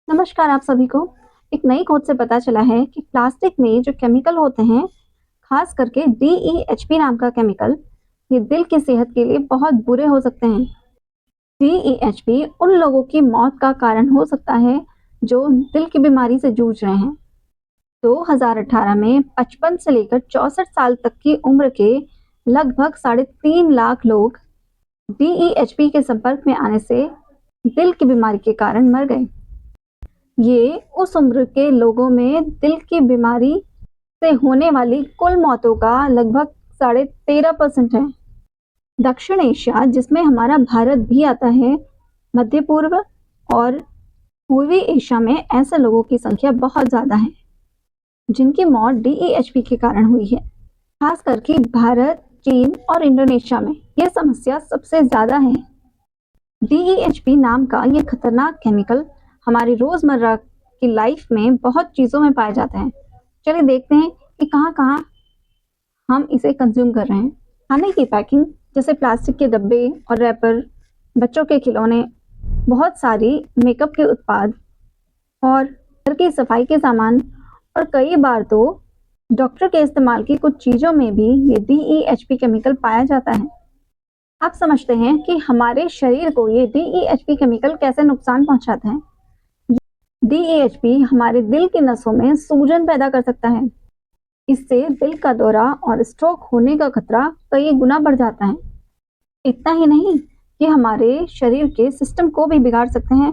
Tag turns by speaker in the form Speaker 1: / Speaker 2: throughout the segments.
Speaker 1: नमस्कार आप सभी को। एक नई खोज से पता चला है कि प्लास्टिक में जो केमिकल होते हैं, खास करके DEHP नाम का केमिकल, ये दिल की सेहत के लिए बहुत बुरे हो सकते हैं। DEHP उन लोगों की मौत का कारण हो सकता है जो दिल की बीमारी से जूझ रहे हैं। 2018 में 55 से लेकर 64 साल तक की उम्र के लगभग 3.5 लाख लोग DEHP के संपर्क में आने से दिल की बीमारी के कारण मर गए। ये उस उम्र के लोगों में दिल की बीमारी से होने वाली कुल मौतों का लगभग 13.5% है। दक्षिण एशिया, जिसमें हमारा भारत भी आता है, मध्य पूर्व और पूर्वी एशिया में ऐसे लोगों की संख्या बहुत ज्यादा है जिनकी मौत DEHP के कारण हुई है। खास करके भारत, चीन और इंडोनेशिया में यह समस्या सबसे ज्यादा है। DEHP नाम का ये खतरनाक केमिकल हमारी रोजमर्रा की लाइफ में बहुत चीजों में पाए जाते हैं। चलिए देखते हैं कि कहाँ-कहाँ हम इसे कंज्यूम कर रहे हैं। खाने की पैकिंग जैसे प्लास्टिक के डब्बे और रैपर, बच्चों के खिलौने, बहुत सारी मेकअप के उत्पाद और घर की सफाई के सामान, और कई बार तो डॉक्टर के इस्तेमाल की कुछ चीजों में भी ये DEHP केमिकल पाया जाता है। आप समझते हैं कि हमारे शरीर को ये DEHP केमिकल कैसे नुकसान पहुंचाते हैं? DEHP हमारे दिल की नसों में सूजन पैदा कर सकता है। इससे दिल का दौरा और स्ट्रोक होने का खतरा कई गुना बढ़ जाता है। इतना ही नहीं, ये हमारे शरीर के सिस्टम को भी बिगाड़ सकते हैं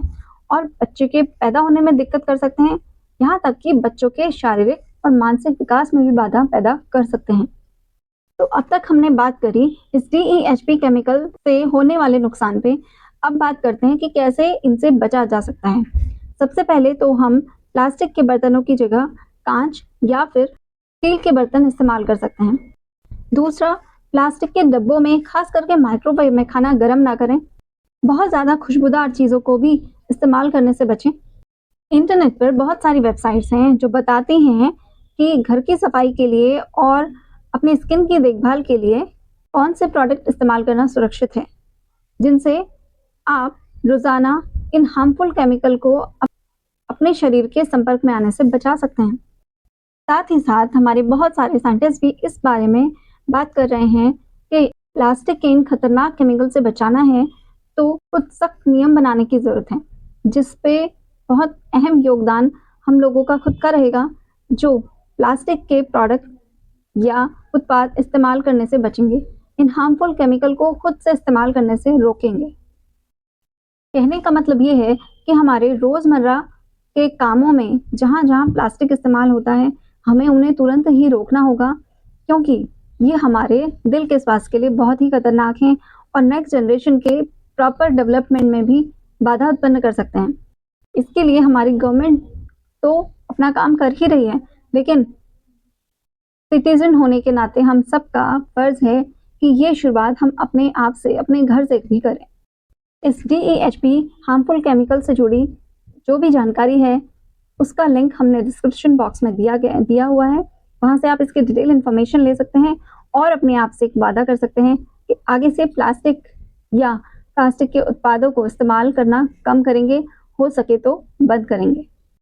Speaker 1: और बच्चे के पैदा होने में दिक्कत कर सकते हैं। यहाँ तक कि बच्चों के शारीरिक और मानसिक विकास में भी बाधा पैदा कर सकते हैं। तो अब तक हमने बात करी इस DEHP केमिकल से होने वाले नुकसान पे। अब बात करते हैं कि कैसे इनसे बचा जा सकता है। सबसे पहले तो हम प्लास्टिक के बर्तनों की जगह कांच या फिर स्टील के बर्तन इस्तेमाल कर सकते हैं। दूसरा, प्लास्टिक के डब्बों में, खास करके माइक्रोवेव में, खाना गर्म ना करें। बहुत ज़्यादा खुशबूदार चीज़ों को भी इस्तेमाल करने से बचें। इंटरनेट पर बहुत सारी वेबसाइट्स हैं जो बताती हैं कि घर की सफाई के लिए और अपनी स्किन की देखभाल के लिए कौन से प्रोडक्ट इस्तेमाल करना सुरक्षित है, जिनसे आप रोज़ाना इन हार्मफुल केमिकल को अपने शरीर के संपर्क में आने से बचा सकते हैं। साथ ही साथ हमारे बहुत सारे साइंटिस्ट भी इस बारे में बात कर रहे हैं कि प्लास्टिक के इन खतरनाक केमिकल से बचाना है तो कुछ सख्त नियम बनाने की ज़रूरत है, जिस पे बहुत अहम योगदान हम लोगों का खुद का रहेगा, जो प्लास्टिक के प्रोडक्ट या उत्पाद इस्तेमाल करने से बचेंगे, इन हार्मफुल केमिकल को खुद से इस्तेमाल करने से रोकेंगे। कहने का मतलब ये है कि हमारे रोज़मर्रा के कामों में जहाँ जहाँ प्लास्टिक इस्तेमाल होता है, हमें उन्हें तुरंत ही रोकना होगा, क्योंकि ये हमारे दिल के स्वास्थ्य के लिए बहुत ही खतरनाक हैं और नेक्स्ट जनरेशन के प्रॉपर डेवलपमेंट में भी बाधा उत्पन्न कर सकते हैं। इसके लिए हमारी गवर्नमेंट तो अपना काम कर ही रही है, लेकिन सिटीजन होने के नाते हम सबका फर्ज है कि ये शुरुआत हम अपने आप से, अपने घर से भी करें। इस DEHP हार्मफुल केमिकल से जुड़ी जो भी जानकारी है, उसका लिंक हमने डिस्क्रिप्शन बॉक्स में दिया हुआ है। वहाँ से आप इसकी डिटेल इन्फॉर्मेशन ले सकते हैं और अपने आप से एक वादा कर सकते हैं कि आगे से प्लास्टिक या प्लास्टिक के उत्पादों को इस्तेमाल करना कम करेंगे, हो सके तो बंद करेंगे।